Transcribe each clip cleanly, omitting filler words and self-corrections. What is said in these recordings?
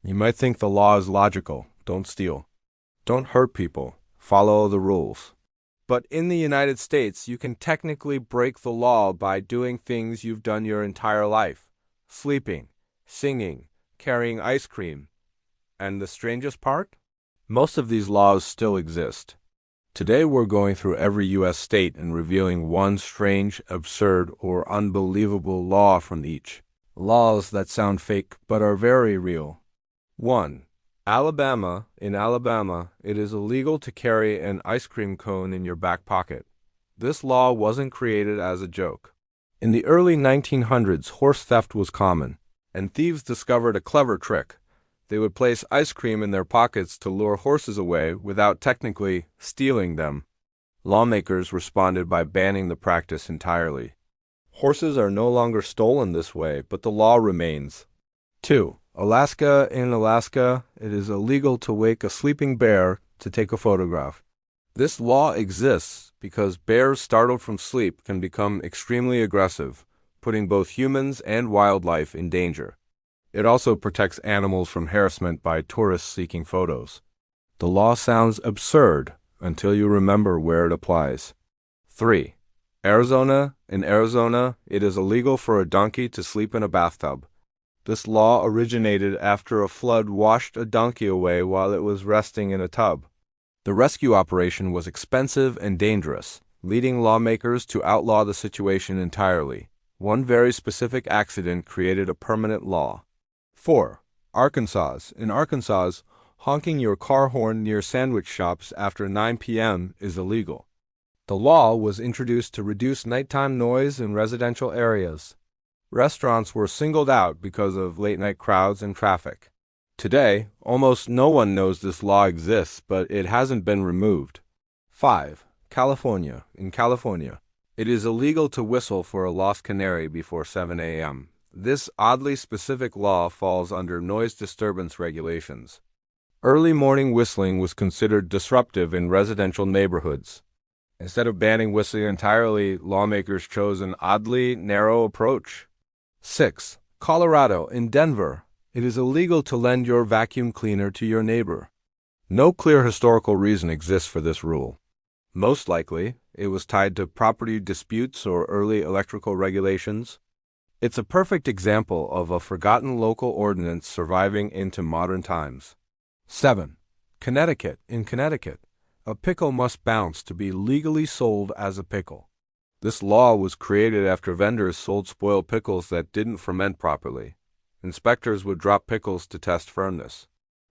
You might think the law is logical. Don't steal. Don't hurt people. Follow the rules. But in the United States, you can technically break the law by doing things you've done your entire life. Sleeping, singing, carrying ice cream. And the strangest part? Most of these laws still exist. Today we're going through every U.S. state and reviewing one strange, absurd, or unbelievable law from each. Laws that sound fake but are very real. 1. Alabama. In Alabama, it is illegal to carry an ice cream cone in your back pocket. This law wasn't created as a joke. In the early 1900s, horse theft was common, and thieves discovered a clever trick. They would place ice cream in their pockets to lure horses away without technically stealing them. Lawmakers responded by banning the practice entirely. Horses are no longer stolen this way, but the law remains. 2. Alaska. In Alaska, it is illegal to wake a sleeping bear to take a photograph. This law exists because bears startled from sleep can become extremely aggressive, putting both humans and wildlife in danger. It also protects animals from harassment by tourists seeking photos. The law sounds absurd until you remember where it applies. 3. Arizona. In Arizona, it is illegal for a donkey to sleep in a bathtub. This law originated after a flood washed a donkey away while it was resting in a tub. The rescue operation was expensive and dangerous, leading lawmakers to outlaw the situation entirely. One very specific accident created a permanent law. 4. Arkansas. In Arkansas, honking your car horn near sandwich shops after 9 p.m. is illegal. The law was introduced to reduce nighttime noise in residential areas. Restaurants were singled out because of late-night crowds and traffic. Today, almost no one knows this law exists, but it hasn't been removed. 5. California. In California, it is illegal to whistle for a lost canary before 7 a.m. This oddly specific law falls under noise disturbance regulations. Early morning whistling was considered disruptive in residential neighborhoods. Instead of banning whistling entirely, lawmakers chose an oddly narrow approach. 6. Colorado. In Denver, it is illegal to lend your vacuum cleaner to your neighbor. No clear historical reason exists for this rule. Most likely, it was tied to property disputes or early electrical regulations. It's a perfect example of a forgotten local ordinance surviving into modern times. 7. Connecticut. In Connecticut, a pickle must bounce to be legally sold as a pickle. This law was created after vendors sold spoiled pickles that didn't ferment properly. Inspectors would drop pickles to test firmness.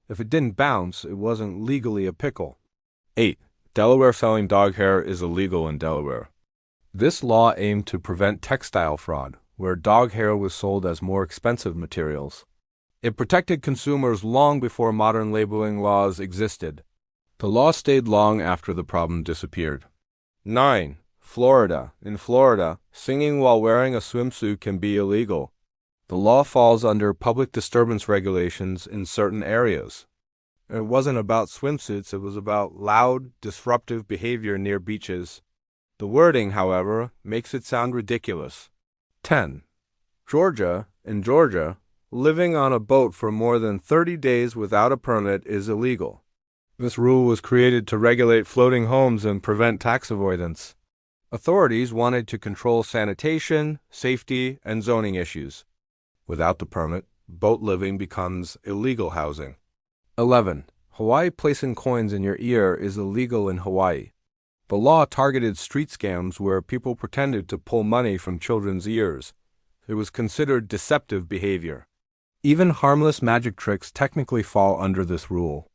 If it didn't bounce, it wasn't legally a pickle. 8. Delaware. Selling dog hair is illegal in Delaware. This law aimed to prevent textile fraud, where dog hair was sold as more expensive materials. It protected consumers long before modern labeling laws existed. The law stayed long after the problem disappeared. 9. Florida. In Florida, singing while wearing a swimsuit can be illegal. The law falls under public disturbance regulations in certain areas. It wasn't about swimsuits, it was about loud, disruptive behavior near beaches. The wording, however, makes it sound ridiculous. 10. Georgia. In Georgia, living on a boat for more than 30 days without a permit is illegal. This rule was created to regulate floating homes and prevent tax avoidance. Authorities wanted to control sanitation, safety, and zoning issues. Without the permit, boat living becomes illegal housing. 11. Hawaii. Placing coins in your ear is illegal in Hawaii. The law targeted street scams where people pretended to pull money from children's ears. It was considered deceptive behavior. Even harmless magic tricks technically fall under this rule.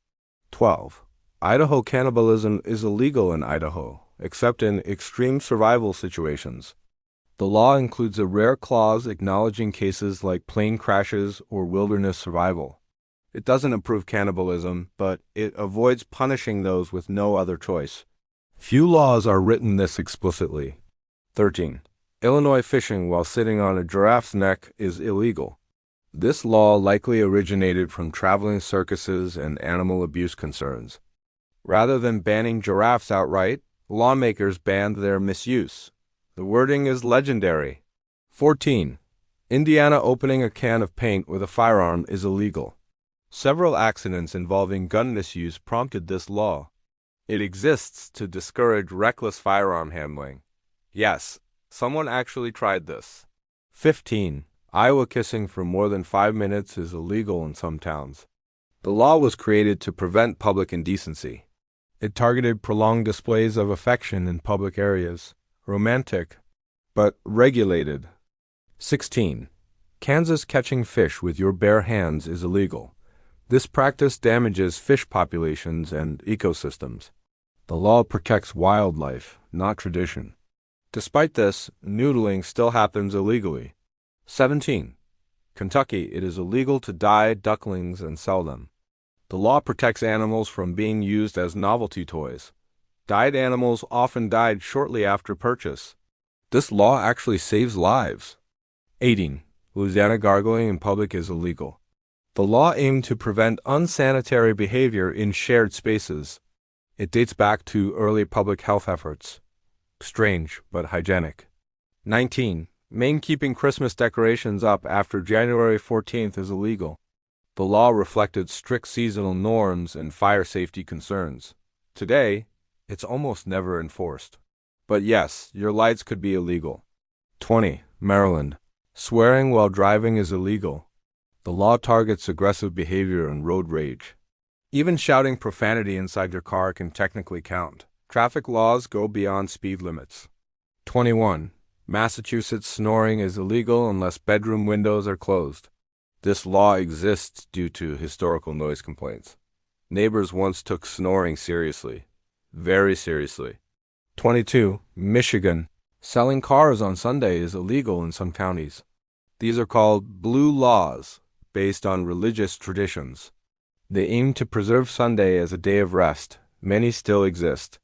12. Idaho. Cannibalism is illegal in Idaho, except in extreme survival situations. The law includes a rare clause acknowledging cases like plane crashes or wilderness survival. It doesn't approve cannibalism, but it avoids punishing those with no other choice. Few laws are written this explicitly. 13. Illinois. Fishing while sitting on a giraffe's neck is illegal. This law likely originated from traveling circuses and animal abuse concerns. Rather than banning giraffes outright, lawmakers banned their misuse. The wording is legendary. 14. Indiana. Opening a can of paint with a firearm is illegal. Several accidents involving gun misuse prompted this law. It exists to discourage reckless firearm handling. Yes, someone actually tried this. 15. Iowa kissing for more than 5 minutes is illegal in some towns. The law was created to prevent public indecency. It targeted prolonged displays of affection in public areas, romantic, but regulated. 16. Kansas catching fish with your bare hands is illegal. This practice damages fish populations and ecosystems. The law protects wildlife, not tradition. Despite this, noodling still happens illegally. 17. Kentucky, it is illegal to dye ducklings and sell them. The law protects animals from being used as novelty toys. Dyed animals often died shortly after purchase. This law actually saves lives. 18. Louisiana gargling in public is illegal. The law aimed to prevent unsanitary behavior in shared spaces. It dates back to early public health efforts. Strange, but hygienic. 19. Maine keeping Christmas decorations up after January 14th is illegal. The law reflected strict seasonal norms and fire safety concerns. Today, it's almost never enforced. But yes, your lights could be illegal. 20. Maryland. Swearing while driving is illegal. The law targets aggressive behavior and road rage. Even shouting profanity inside your car can technically count. Traffic laws go beyond speed limits. 21. Massachusetts snoring is illegal unless bedroom windows are closed. This law exists due to historical noise complaints. Neighbors once took snoring seriously. Very seriously. 22. Michigan. Selling cars on Sunday is illegal in some counties. These are called blue laws, based on religious traditions. They aim to preserve Sunday as a day of rest. Many still exist.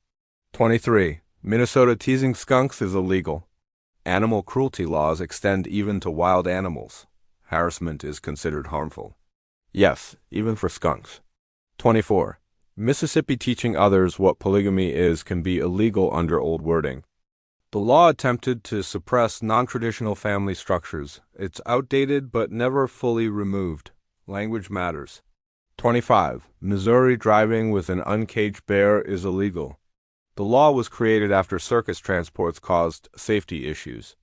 23. Minnesota teasing skunks is illegal. Animal cruelty laws extend even to wild animals. Harassment is considered harmful. Yes, even for skunks. 24. Mississippi teaching others what polygamy is can be illegal under old wording. The law attempted to suppress non-traditional family structures. It's outdated but never fully removed. Language matters. 25. Missouri driving with an uncaged bear is illegal. The law was created after circus transports caused safety issues.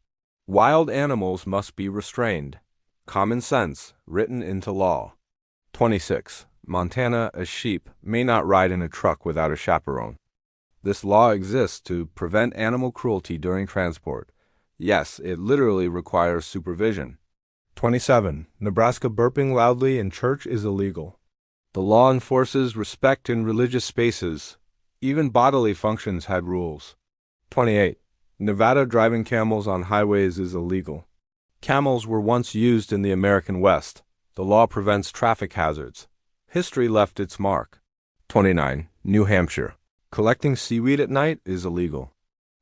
Wild animals must be restrained. Common sense, written into law. 26. Montana, a sheep may not ride in a truck without a chaperone. This law exists to prevent animal cruelty during transport. Yes, it literally requires supervision. 27. Nebraska burping loudly in church is illegal. The law enforces respect in religious spaces. Even bodily functions had rules. 28. Nevada driving camels on highways is illegal. Camels were once used in the American West. The law prevents traffic hazards. History left its mark. 29. New Hampshire. Collecting seaweed at night is illegal.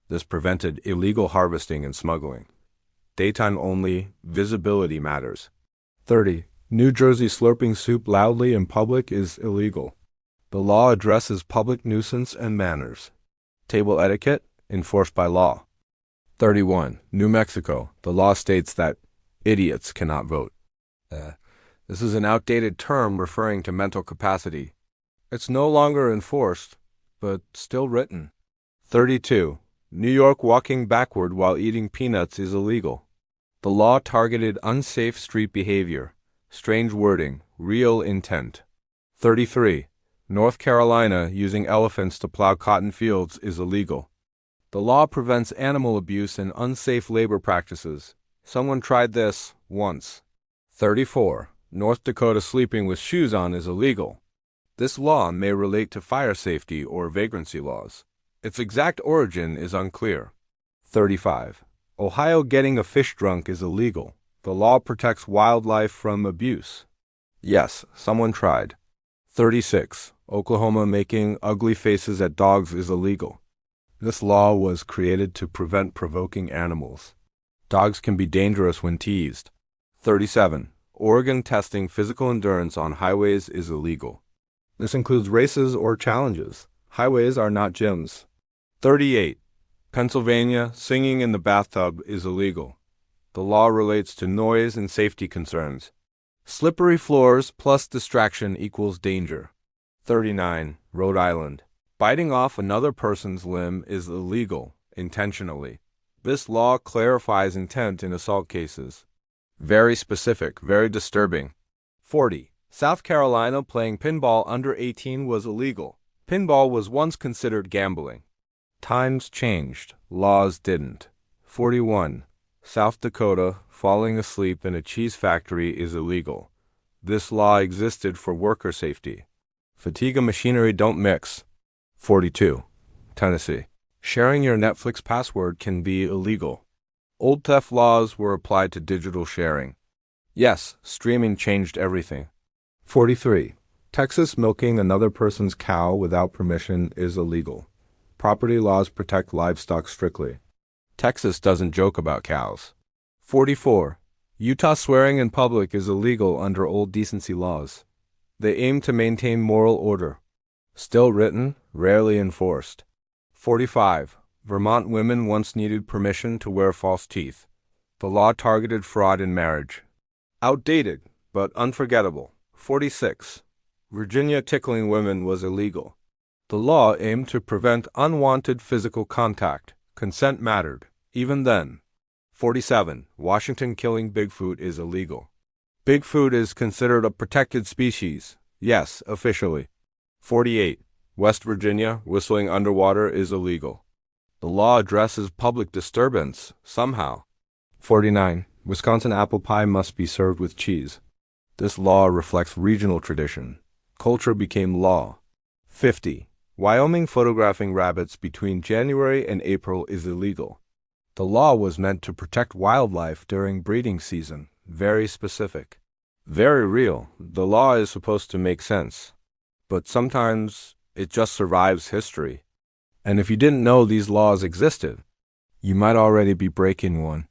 This prevented illegal harvesting and smuggling. Daytime only, visibility matters. 30. New Jersey slurping soup loudly in public is illegal. The law addresses public nuisance and manners. Table etiquette, enforced by law. 31. New Mexico. The law states that idiots cannot vote. This is an outdated term referring to mental capacity. It's no longer enforced, but still written. 32. New York walking backward while eating peanuts is illegal. The law targeted unsafe street behavior. Strange wording, real intent. 33. North Carolina using elephants to plow cotton fields is illegal. The law prevents animal abuse and unsafe labor practices. Someone tried this once. 34. North Dakota sleeping with shoes on is illegal. This law may relate to fire safety or vagrancy laws. Its exact origin is unclear. 35. Ohio getting a fish drunk is illegal. The law protects wildlife from abuse. Yes, someone tried. 36. Oklahoma making ugly faces at dogs is illegal. This law was created to prevent provoking animals. Dogs can be dangerous when teased. 37. Oregon testing physical endurance on highways is illegal. This includes races or challenges. Highways are not gyms. 38. Pennsylvania, singing in the bathtub is illegal. The law relates to noise and safety concerns. Slippery floors plus distraction equals danger. 39. Rhode Island. Biting off another person's limb is illegal, intentionally. This law clarifies intent in assault cases. Very specific, very disturbing. 40. South Carolina playing pinball under 18 was illegal. Pinball was once considered gambling. Times changed, laws didn't. 41. South Dakota, falling asleep in a cheese factory is illegal. This law existed for worker safety. Fatigue and machinery don't mix. 42. Tennessee. Sharing your Netflix password can be illegal. Old theft laws were applied to digital sharing. Yes, streaming changed everything. 43. Texas milking another person's cow without permission is illegal. Property laws protect livestock strictly. Texas doesn't joke about cows. 44. Utah swearing in public is illegal under old decency laws. They aim to maintain moral order. Still written, rarely enforced. 45. Vermont women once needed permission to wear false teeth. The law targeted fraud in marriage. Outdated, but unforgettable. 46. Virginia tickling women was illegal. The law aimed to prevent unwanted physical contact. Consent mattered, even then. 47. Washington killing Bigfoot is illegal. Bigfoot is considered a protected species. Yes, officially. 48. West Virginia, whistling underwater is illegal. The law addresses public disturbance, somehow. 49. Wisconsin apple pie must be served with cheese. This law reflects regional tradition. Culture became law. 50. Wyoming photographing rabbits between January and April is illegal. The law was meant to protect wildlife during breeding season. Very specific. Very real. The law is supposed to make sense. But sometimes it just survives history. And if you didn't know these laws existed, you might already be breaking one.